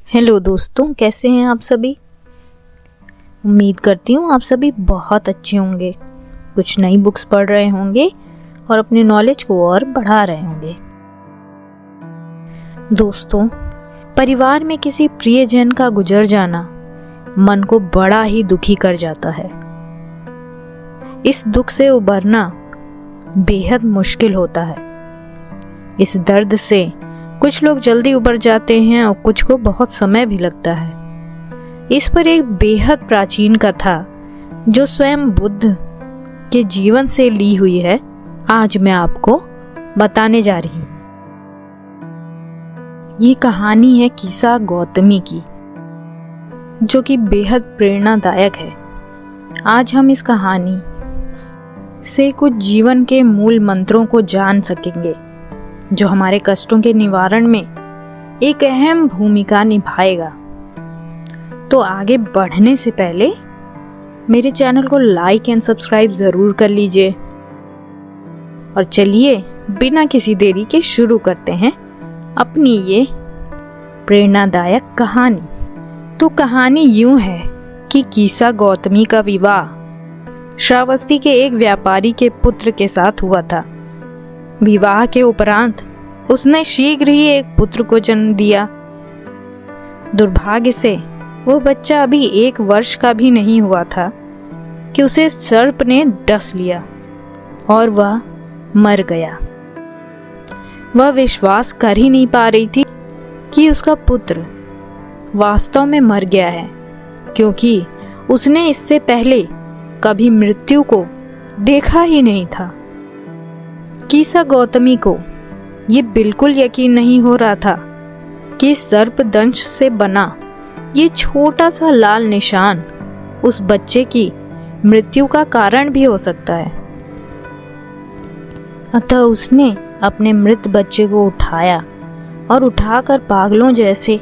Hello दोस्तों, कैसे हैं आप सभी। उम्मीद करती हूँ आप सभी बहुत अच्छे होंगे, कुछ नई बुक्स पढ़ रहे होंगे और अपने नॉलेज को और बढ़ा रहे होंगे। दोस्तों, परिवार में किसी प्रियजन का गुजर जाना मन को बड़ा ही दुखी कर जाता है। इस दुख से उबरना बेहद मुश्किल होता है। इस दर्द से कुछ लोग जल्दी उबर जाते हैं और कुछ को बहुत समय भी लगता है। इस पर एक बेहद प्राचीन कथा जो स्वयं बुद्ध के जीवन से ली हुई है, आज मैं आपको बताने जा रही हूँ। ये कहानी है कीसा गौतमी की, जो कि बेहद प्रेरणादायक है। आज हम इस कहानी से कुछ जीवन के मूल मंत्रों को जान सकेंगे, जो हमारे कष्टों के निवारण में एक अहम भूमिका निभाएगा। तो आगे बढ़ने से पहले मेरे चैनल को लाइक एंड सब्सक्राइब जरूर कर लीजिए। और चलिए बिना किसी देरी के शुरू करते हैं अपनी ये प्रेरणादायक कहानी। तो कहानी यूं है कि कीसा गौतमी का विवाह श्रावस्ती के एक व्यापारी के पुत्र के साथ हुआ था। विवाह के उपरांत उसने शीघ्र ही एक पुत्र को जन्म दिया। दुर्भाग्य से वो बच्चा अभी 1 वर्ष का भी नहीं हुआ था कि उसे सर्प ने डस लिया और वह मर गया। वह विश्वास कर ही नहीं पा रही थी कि उसका पुत्र वास्तव में मर गया है, क्योंकि उसने इससे पहले कभी मृत्यु को देखा ही नहीं था। कीसा गौतमी को ये बिल्कुल यकीन नहीं हो रहा था कि सर्पदंश से बना ये छोटा सा लाल निशान उस बच्चे की मृत्यु का कारण भी हो सकता है। अतः उसने अपने मृत बच्चे को उठाया और उठाकर पागलों जैसे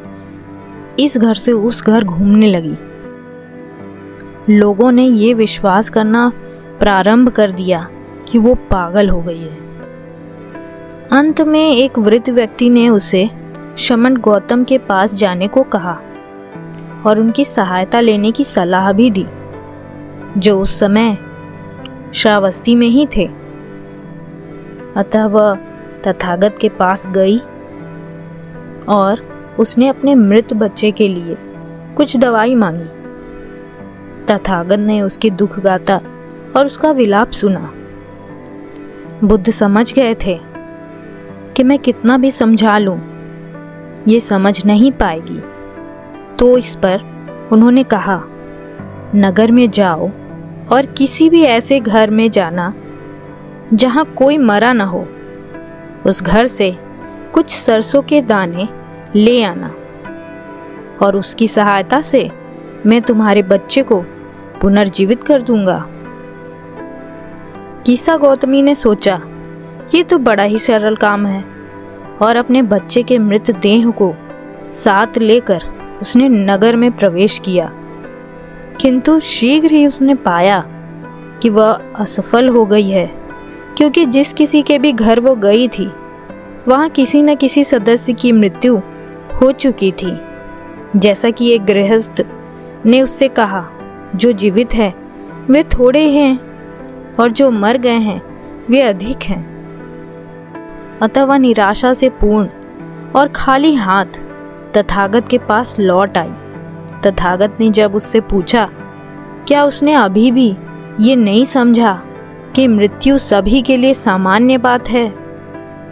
इस घर से उस घर घूमने लगी। लोगों ने ये विश्वास करना प्रारंभ कर दिया कि वो पागल हो गई है। अंत में एक वृद्ध व्यक्ति ने उसे शमन गौतम के पास जाने को कहा और उनकी सहायता लेने की सलाह भी दी, जो उस समय श्रावस्ती में ही थे। अतः वह तथागत के पास गई और उसने अपने मृत बच्चे के लिए कुछ दवाई मांगी। तथागत ने उसकी दुख गाथा और उसका विलाप सुना। बुद्ध समझ गए थे कि मैं कितना भी समझा लूं, ये समझ नहीं पाएगी। तो इस पर उन्होंने कहा, नगर में जाओ और किसी भी ऐसे घर में जाना जहां कोई मरा न हो। उस घर से कुछ सरसों के दाने ले आना और उसकी सहायता से मैं तुम्हारे बच्चे को पुनर्जीवित कर दूंगा। कीसा गौतमी ने सोचा, ये तो बड़ा ही सरल काम है, और अपने बच्चे के मृत देह को साथ लेकर उसने नगर में प्रवेश किया। किंतु शीघ्र ही उसने पाया कि वह असफल हो गई है, क्योंकि जिस किसी के भी घर वो गई थी, वहां किसी न किसी सदस्य की मृत्यु हो चुकी थी। जैसा कि एक गृहस्थ ने उससे कहा, जो जीवित है वे थोड़े हैं और जो मर गए हैं वे अधिक हैं। अतः वह निराशा से पूर्ण और खाली हाथ तथागत के पास लौट आई। तथागत ने जब उससे पूछा, क्या उसने अभी भी ये नहीं समझा कि मृत्यु सभी के लिए सामान्य बात है?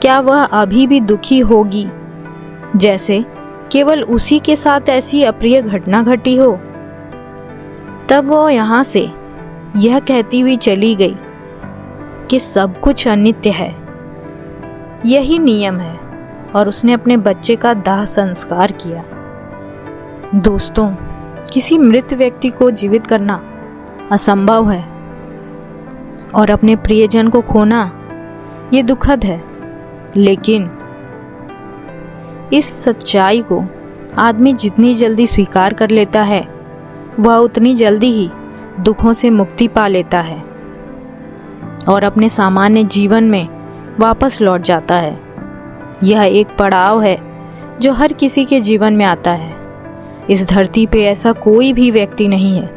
क्या वह अभी भी दुखी होगी जैसे केवल उसी के साथ ऐसी अप्रिय घटना घटी हो? तब वह यहाँ से यह कहती हुई चली गई कि सब कुछ अनित्य है, यही नियम है, और उसने अपने बच्चे का दाह संस्कार किया। दोस्तों, किसी मृत व्यक्ति को जीवित करना असंभव है और अपने प्रियजन को खोना ये दुखद है, लेकिन इस सच्चाई को आदमी जितनी जल्दी स्वीकार कर लेता है, वह उतनी जल्दी ही दुखों से मुक्ति पा लेता है और अपने सामान्य जीवन में वापस लौट जाता है। यह एक पड़ाव है जो हर किसी के जीवन में आता है, इस धरती पे ऐसा कोई भी व्यक्ति नहीं है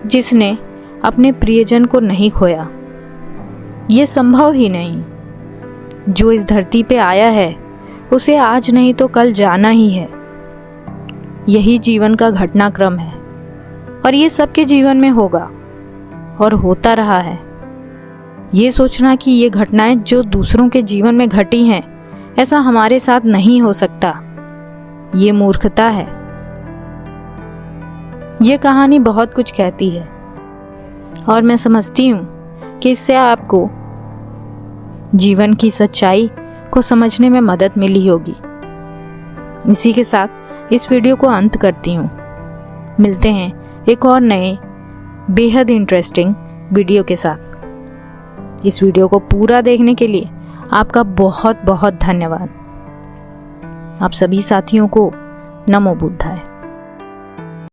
जिसने अपने प्रियजन को नहीं खोया। ये संभव ही नहीं। जो इस धरती पे आया है उसे आज नहीं तो कल जाना ही है। यही जीवन का घटनाक्रम है और ये सबके जीवन में होगा और होता रहा है। ये सोचना कि ये घटनाएं जो दूसरों के जीवन में घटी हैं ऐसा हमारे साथ नहीं हो सकता, ये मूर्खता है। ये कहानी बहुत कुछ कहती है और मैं समझती हूँ कि इससे आपको जीवन की सच्चाई को समझने में मदद मिली होगी। इसी के साथ इस वीडियो को अंत करती हूँ। मिलते हैं एक और नए बेहद इंटरेस्टिंग वीडियो के साथ। इस वीडियो को पूरा देखने के लिए आपका बहुत बहुत धन्यवाद। आप सभी साथियों को नमो बुद्धाय।